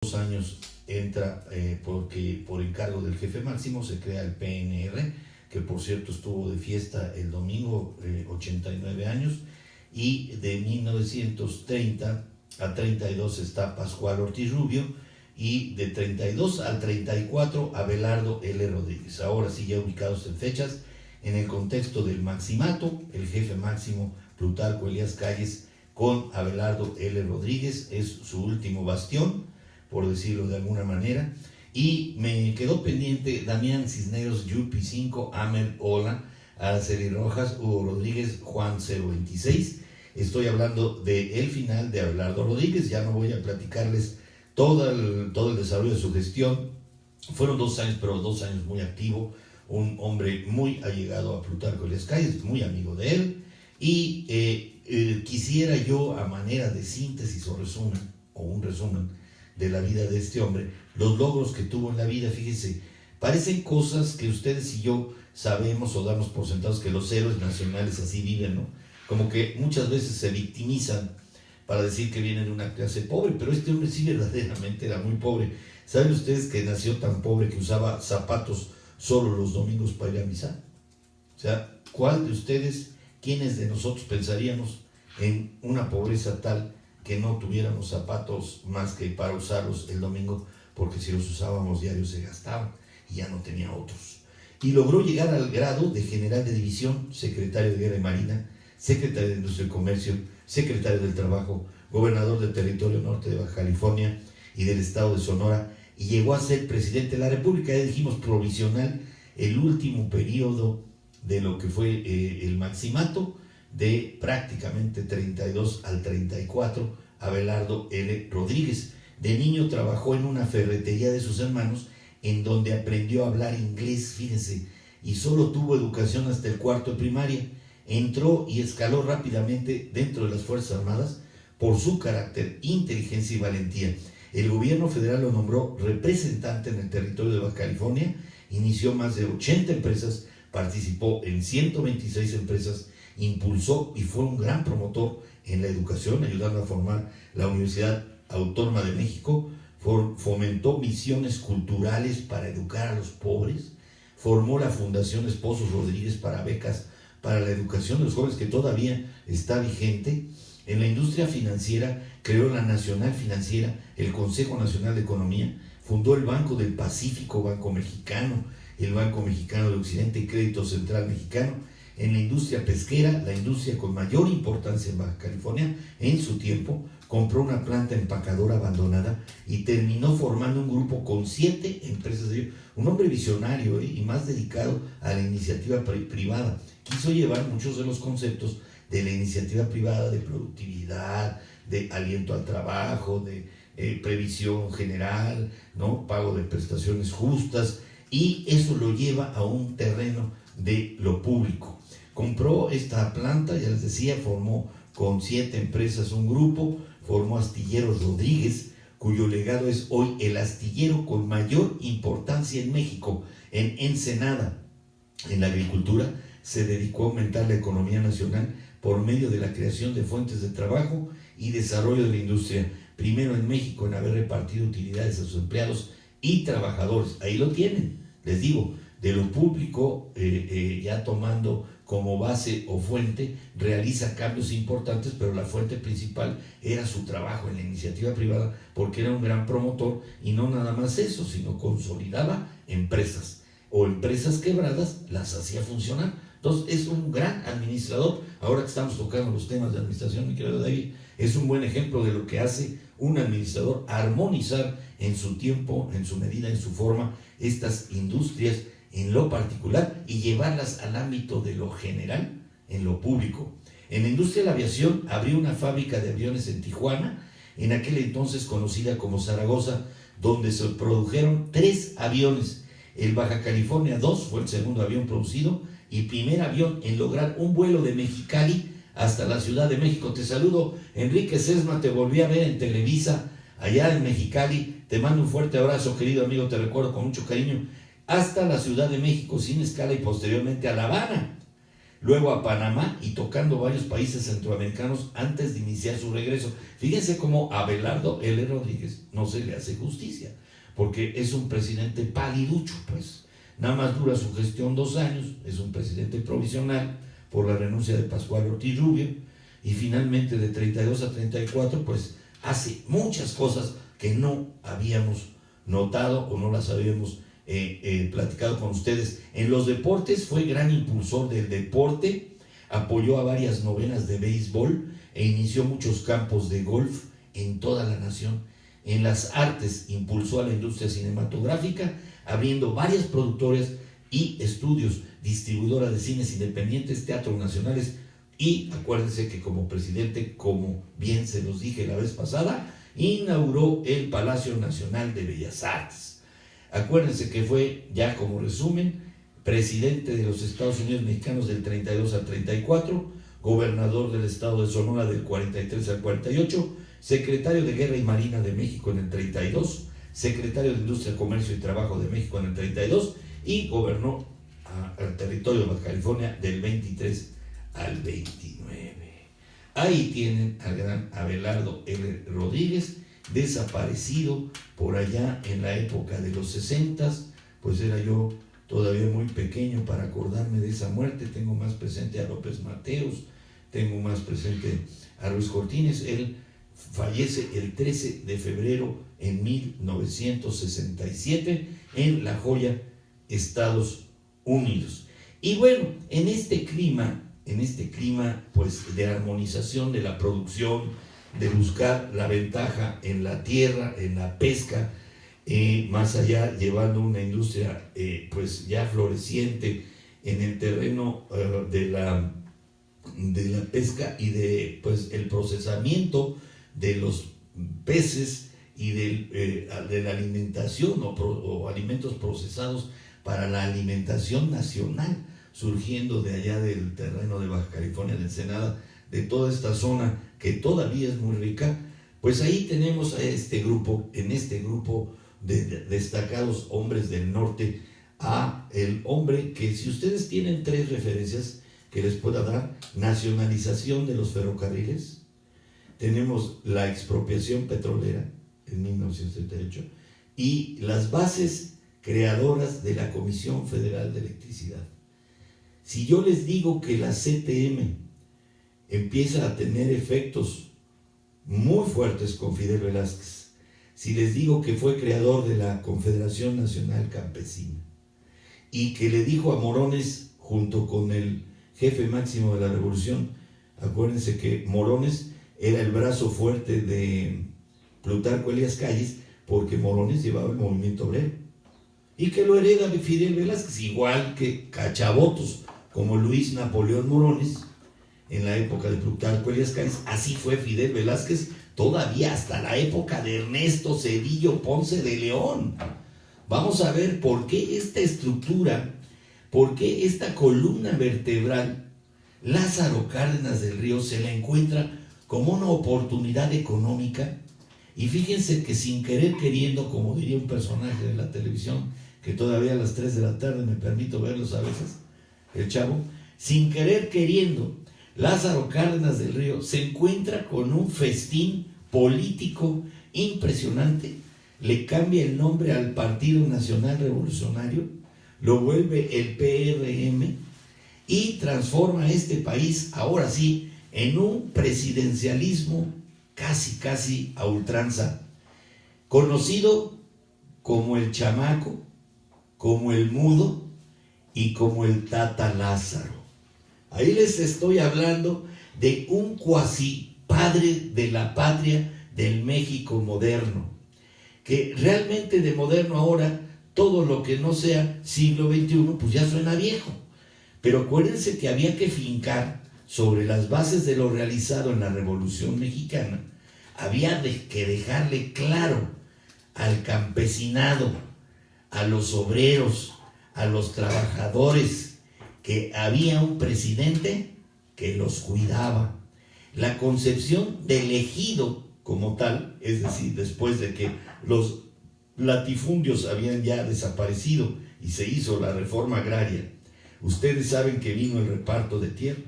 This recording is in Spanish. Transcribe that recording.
Años entra porque por encargo del jefe máximo se crea el PNR, que por cierto estuvo de fiesta el domingo, 89 años, y de 1930 a 32 está Pascual Ortiz Rubio, y de 32 al 34 Abelardo L. Rodríguez. Ahora sí, ya ubicados en fechas, en el contexto del maximato, el jefe máximo Plutarco Elías Calles con Abelardo L. Rodríguez es su último bastión, por decirlo de alguna manera, y me quedó pendiente Damián Cisneros, Yupi 5, Amer Ola, Araceli Rojas, Hugo Rodríguez, Juan 026. Estoy hablando del final de Abelardo Rodríguez. Ya no voy a platicarles todo el desarrollo de su gestión. Fueron 2 años, pero 2 años muy activo, un hombre muy allegado a Plutarco Elías Calles, muy amigo de él, y quisiera yo, a manera de síntesis o un resumen de la vida de este hombre, los logros que tuvo en la vida. Fíjense, parecen cosas que ustedes y yo sabemos o damos por sentados, que los héroes nacionales así viven, ¿no? Como que muchas veces se victimizan para decir que vienen de una clase pobre, pero este hombre sí verdaderamente era muy pobre. ¿Saben ustedes que nació tan pobre que usaba zapatos solo los domingos para ir a misa? O sea, ¿cuál de ustedes, quiénes de nosotros pensaríamos en una pobreza tal que no tuviéramos zapatos más que para usarlos el domingo, porque si los usábamos diarios se gastaban y ya no tenía otros? Y logró llegar al grado de general de división, secretario de Guerra y Marina, secretario de Industria y Comercio, secretario del Trabajo, gobernador del territorio norte de Baja California y del estado de Sonora, y llegó a ser presidente de la República, ya dijimos provisional, el último periodo de lo que fue el maximato, de prácticamente 32 al 34, Abelardo L. Rodríguez. De niño trabajó en una ferretería de sus hermanos, en donde aprendió a hablar inglés, fíjense, y solo tuvo educación hasta el 4º de primaria. Entró y escaló rápidamente dentro de las Fuerzas Armadas por su carácter, inteligencia y valentía. El gobierno federal lo nombró representante en el territorio de Baja California, inició más de 80 empresas, participó en 126 empresas, impulsó y fue un gran promotor en la educación, ayudando a formar la Universidad Autónoma de México, fomentó misiones culturales para educar a los pobres, formó la Fundación Esposos Rodríguez para becas para la educación de los jóvenes, que todavía está vigente. En la industria financiera creó la Nacional Financiera, el Consejo Nacional de Economía, fundó el Banco del Pacífico, Banco Mexicano, el Banco Mexicano del Occidente y Crédito Central Mexicano. En la industria pesquera, la industria con mayor importancia en Baja California, en su tiempo, compró una planta empacadora abandonada y terminó formando un grupo con 7 empresas de ello. Un hombre visionario y más dedicado a la iniciativa privada. Quiso llevar muchos de los conceptos de la iniciativa privada, de productividad, de aliento al trabajo, de previsión general, ¿no? Pago de prestaciones justas, y eso lo lleva a un terreno de lo público. Compró esta planta, ya les decía, formó con 7 empresas un grupo, formó Astilleros Rodríguez, cuyo legado es hoy el astillero con mayor importancia en México, en Ensenada. En la agricultura se dedicó a aumentar la economía nacional por medio de la creación de fuentes de trabajo y desarrollo de la industria. Primero en México en haber repartido utilidades a sus empleados y trabajadores. Ahí lo tienen, les digo, de lo público, ya tomando como base o fuente, realiza cambios importantes, pero la fuente principal era su trabajo en la iniciativa privada, porque era un gran promotor, y no nada más eso, sino consolidaba empresas, o empresas quebradas las hacía funcionar. Entonces es un gran administrador. Ahora que estamos tocando los temas de administración, mi querido David, es un buen ejemplo de lo que hace un administrador: armonizar en su tiempo, en su medida, en su forma, estas industrias en lo particular y llevarlas al ámbito de lo general, en lo público. En la industria de la aviación abrió una fábrica de aviones en Tijuana, en aquel entonces conocida como Zaragoza, donde se produjeron 3 aviones. El Baja California 2 fue el segundo avión producido y primer avión en lograr un vuelo de Mexicali hasta la Ciudad de México. Te saludo, Enrique Sesma, te volví a ver en Televisa, allá en Mexicali. Te mando un fuerte abrazo, querido amigo, te recuerdo con mucho cariño. Hasta la Ciudad de México sin escala y posteriormente a La Habana. luego a Panamá y tocando varios países centroamericanos antes de iniciar su regreso. Fíjense cómo a Abelardo L. Rodríguez no se le hace justicia, porque es un presidente paliducho, pues. Nada más dura su gestión 2 años, es un presidente provisional por la renuncia de Pascual Ortiz Rubio, y finalmente de 32 a 34, pues hace muchas cosas que no habíamos notado o no las habíamos platicado con ustedes. En los deportes fue gran impulsor del deporte, apoyó a varias novenas de béisbol e inició muchos campos de golf en toda la nación. En las artes impulsó a la industria cinematográfica, abriendo varias productoras y estudios, distribuidora de cines independientes, teatros nacionales, y acuérdense que como presidente, como bien se los dije la vez pasada, inauguró el Palacio Nacional de Bellas Artes. Acuérdense que fue, ya como resumen, presidente de los Estados Unidos Mexicanos del 32 al 34, gobernador del estado de Sonora del 43 al 48, secretario de Guerra y Marina de México en el 32, secretario de Industria, Comercio y Trabajo de México en el 32, y gobernó al territorio de Baja California del 23 al 29. Ahí tienen al gran Abelardo L. Rodríguez, desaparecido por allá en la época de los 60, pues era yo todavía muy pequeño para acordarme de esa muerte. Tengo más presente a López Mateos, tengo más presente a Luis Cortines. Él fallece el 13 de febrero en 1967 en La Joya, Estados Unidos. Y bueno, en este clima pues de armonización de la producción, de buscar la ventaja en la tierra, en la pesca, más allá llevando una industria pues ya floreciente en el terreno de la pesca y de pues el procesamiento de los peces y de la alimentación o alimentos procesados para la alimentación nacional, surgiendo de allá del terreno de Baja California, de Ensenada, de toda esta zona que todavía es muy rica. Pues ahí tenemos a en este grupo de destacados hombres del norte, a el hombre que, si ustedes tienen 3 referencias que les pueda dar: nacionalización de los ferrocarriles, tenemos la expropiación petrolera en 1978 y las bases creadoras de la Comisión Federal de Electricidad. Si yo les digo que la CTM empieza a tener efectos muy fuertes con Fidel Velázquez, si les digo que fue creador de la Confederación Nacional Campesina y que le dijo a Morones, junto con el jefe máximo de la revolución, acuérdense que Morones era el brazo fuerte de Plutarco Elías Calles, porque Morones llevaba el movimiento obrero, y que lo hereda de Fidel Velázquez, igual que cachabotos como Luis Napoleón Morones en la época de Plutarco Elías Calles. Así fue Fidel Velázquez todavía hasta la época de Ernesto Zedillo Ponce de León. Vamos a ver por qué esta estructura, por qué esta columna vertebral, Lázaro Cárdenas del Río se la encuentra como una oportunidad económica. Y fíjense que sin querer queriendo, como diría un personaje de la televisión, que todavía a las 3 de la tarde me permito verlos a veces, el Chavo, sin querer queriendo, Lázaro Cárdenas del Río se encuentra con un festín político impresionante. Le cambia el nombre al Partido Nacional Revolucionario, lo vuelve el PRM y transforma a este país, ahora sí, en un presidencialismo casi a ultranza, conocido como el Chamaco, como el Mudo y como el Tata Lázaro. Ahí les estoy hablando de un cuasi padre de la patria del México moderno, que realmente de moderno ahora, todo lo que no sea siglo XXI, pues ya suena viejo. Pero acuérdense que había que fincar sobre las bases de lo realizado en la Revolución Mexicana. Había que dejarle claro al campesinado, a los obreros, a los trabajadores, que había un presidente que los cuidaba. La concepción del ejido como tal, es decir, después de que los latifundios habían ya desaparecido y se hizo la reforma agraria, Ustedes saben que vino el reparto de tierra.